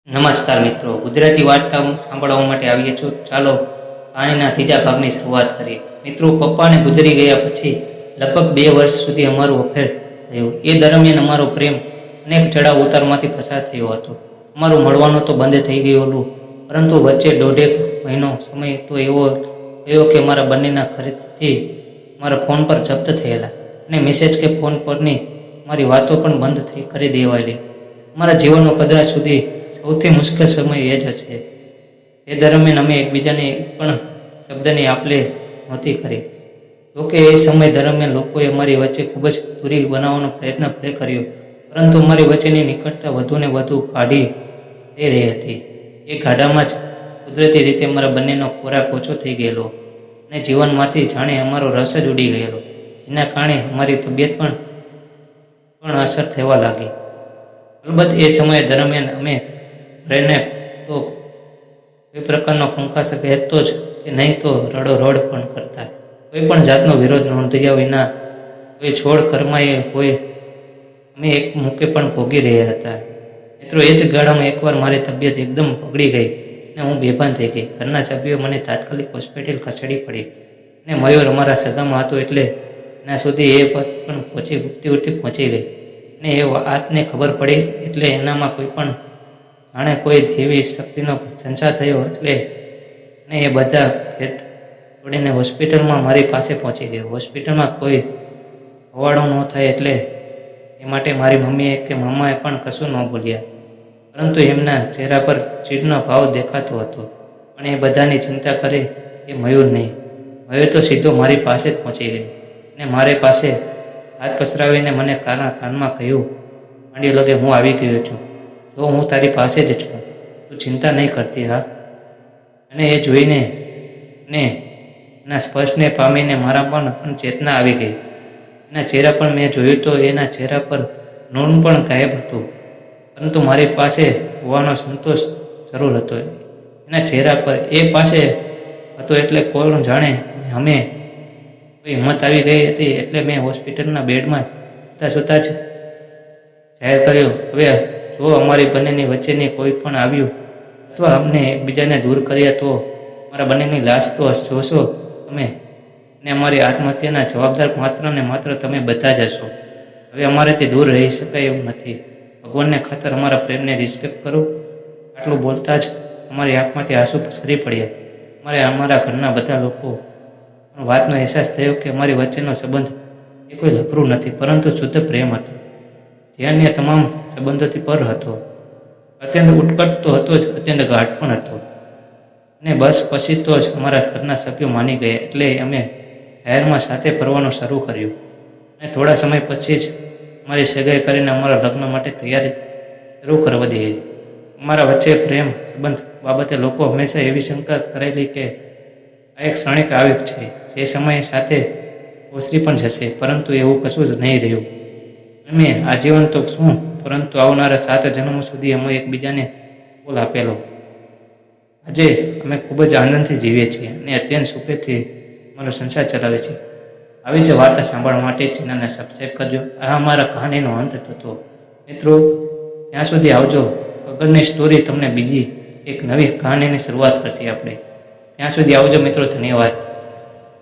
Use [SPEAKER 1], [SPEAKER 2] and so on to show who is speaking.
[SPEAKER 1] નમસ્કાર મિત્રો, ગુજરાતી વાર્તા સાંભળવા માટે આવીએ છું. ચાલો કહાણીના ત્રીજા ભાગની શરૂઆત કરીએ. મિત્રો, પપ્પાને ગુજરી ગયા પછી લગભગ 2 વર્ષ સુધી અમારું અફેર રહ્યું. એ દરમિયાન અમારો પ્રેમ અનેક ચડાવ ઉતારમાંથી પસાર થયો હતો. અમારું મળવાનું તો બંધ થઈ ગયેલું, પરંતુ વચ્ચે 1.5 મહિનો સમય તો એવો ગયો કે મારા બંનેના ઘરેથી મારા ફોન પર જપ્ત થયેલા અને મેસેજ કે ફોન પરની મારી વાતો પણ બંધ કરી દેવાયેલી. અમારા જીવનનો કદાચ સુધી સૌથી મુશ્કેલ સમય એ જ હશે. એ દરમિયાન અમે એકબીજાને પણ શબ્દની આપલે નહોતી કરી. જોકે એ સમય દરમિયાન લોકોએ અમારી વચ્ચે ખૂબ જ દૂરી બનાવવાનો પ્રયત્ન ભલે કર્યો, પરંતુ અમારી વચ્ચેની નિકટતા વધુ ને વધુ ગાઢી થઈ રહી હતી. એ ગાડામાં જ કુદરતી રીતે અમારા બંનેનો ખોરાક ઓછો થઈ ગયેલો અને જીવનમાંથી જાણે અમારો રસ જ ઉડી ગયેલો, જેના કારણે અમારી તબિયત પણ અસર થવા લાગી. અલબત્ત એ સમય દરમિયાન અમે ઘરેને તો કોઈ પ્રકારનો કંકાસ કહેતો જ કે નહીં તો રડોરડ પણ કરતા. કોઈ પણ જાતનો વિરોધ નોંધ્યા વિના કોઈ છોડ કરમાએ હોય અમે એક મૂકે પણ ભોગી રહ્યા હતા. મિત્રો, એ જ ગાળામાં એકવાર મારી તબિયત એકદમ બગડી ગઈ અને હું બેભાન થઈ ગઈ. ઘરના સભ્યો મને તાત્કાલિક હોસ્પિટલ ખસેડી પડી અને મયુર અમારા સગામાં હતો એટલે એના સુધી એ વાત પણ મૃત્યુથી પહોંચી ગઈ અને એ વાતને ખબર પડી એટલે એનામાં કોઈ પણ જાણે કોઈ દેવી શક્તિનો સંચાર થયો એટલે અને એ બધા ભેદ તોડીને હોસ્પિટલમાં મારી પાસે પહોંચી ગયો. હોસ્પિટલમાં કોઈ હવાડો ન થાય એટલે એ માટે મારી મમ્મીએ કે મામાએ પણ કશું ન બોલ્યા, પરંતુ એમના ચહેરા પર ચીડનો ભાવ દેખાતો હતો. પણ એ બધાની ચિંતા કરે એ મયુર નહીં. મયુર તો સીધો મારી પાસે જ પહોંચી ગયો અને મારી પાસે હાથ પસરાવીને મને કાનમાં કહ્યું માંડ્યો કે હું આવી ગયો છું, જો હું તારી પાસે જ છું, તું ચિંતા નહીં કરતી. હા. અને એ જોઈને ને એના સ્પર્શને પામીને મારા પણ ચેતના આવી ગઈ. એના ચહેરા પર મેં જોયું તો એના ચહેરા પર નૂન પણ ગાયબ હતું, પરંતુ મારી પાસે હોવાનો સંતોષ જરૂર હતો એના ચહેરા પર. એ પાસે હતો એટલે કોણ જાણે અમે કોઈ હિંમત આવી ગઈ હતી એટલે મેં હોસ્પિટલના બેડમાં સૂતા જ જાહેર કર્યો, હવે જો અમારી બંનેની વચ્ચેની કોઈ પણ આવ્યું અથવા અમને એકબીજાને દૂર કર્યા તો અમારા બંનેની લાશ તો જોશો તમે, અને અમારી આત્મહત્યાના જવાબદાર માત્ર ને માત્ર તમે બધા જ હશો. હવે અમારેથી દૂર રહી શકાય એવું નથી. ભગવાનને ખાતર અમારા પ્રેમને રિસ્પેક્ટ કરો. આટલું બોલતા જ અમારી આંખમાંથી આંસુ સરી પડ્યા. અમારા ઘરના બધા લોકો પણ વાતનો અહેસાસ થયો કે અમારી વચ્ચેનો સંબંધ એ કોઈ લફરું નથી, પરંતુ શુદ્ધ પ્રેમ હતો, જે અન્ય તમામ સંબંધોથી પર હતો. અત્યંત ઉત્કટ તો હતો જ, અત્યંત ગાઢ પણ હતો. અને બસ પછી તો જ અમારા ઘરના સભ્યો માની ગયા એટલે અમે જાહેરમાં સાથે ફરવાનું શરૂ કર્યું અને થોડા સમય પછી જ અમારી સગાઈ કરીને અમારા લગ્ન માટે તૈયારી શરૂ કરવા દઈએ. અમારા વચ્ચે પ્રેમ સંબંધ બાબતે લોકો હંમેશા એવી શંકા કરેલી કે આ એક ક્ષણિક આવેગ છે જે સમય સાથે ઓસરી પણ જશે, પરંતુ એવું કશું જ નહીં રહ્યું. અમે આજીવન તો શું, પરંતુ આવનારા 7 જન્મો સુધી અમે એકબીજાને બોલ આપેલો. આજે અમે ખૂબ જ આનંદથી જીવીએ છીએ અને અત્યંત સુખેથી અમારો સંસાર ચલાવે છે. આવી જ વાર્તા સાંભળવા માટે ચેનલને સબસ્ક્રાઈબ કરજો. આ અમારા કહાનીનો અંત થતો. મિત્રો, ત્યાં સુધી આવજો. આગળની સ્ટોરી તમને બીજી એક નવી કહાનીની શરૂઆત કરશે આપણે. ત્યાં સુધી આવજો મિત્રો. ધન્યવાદ.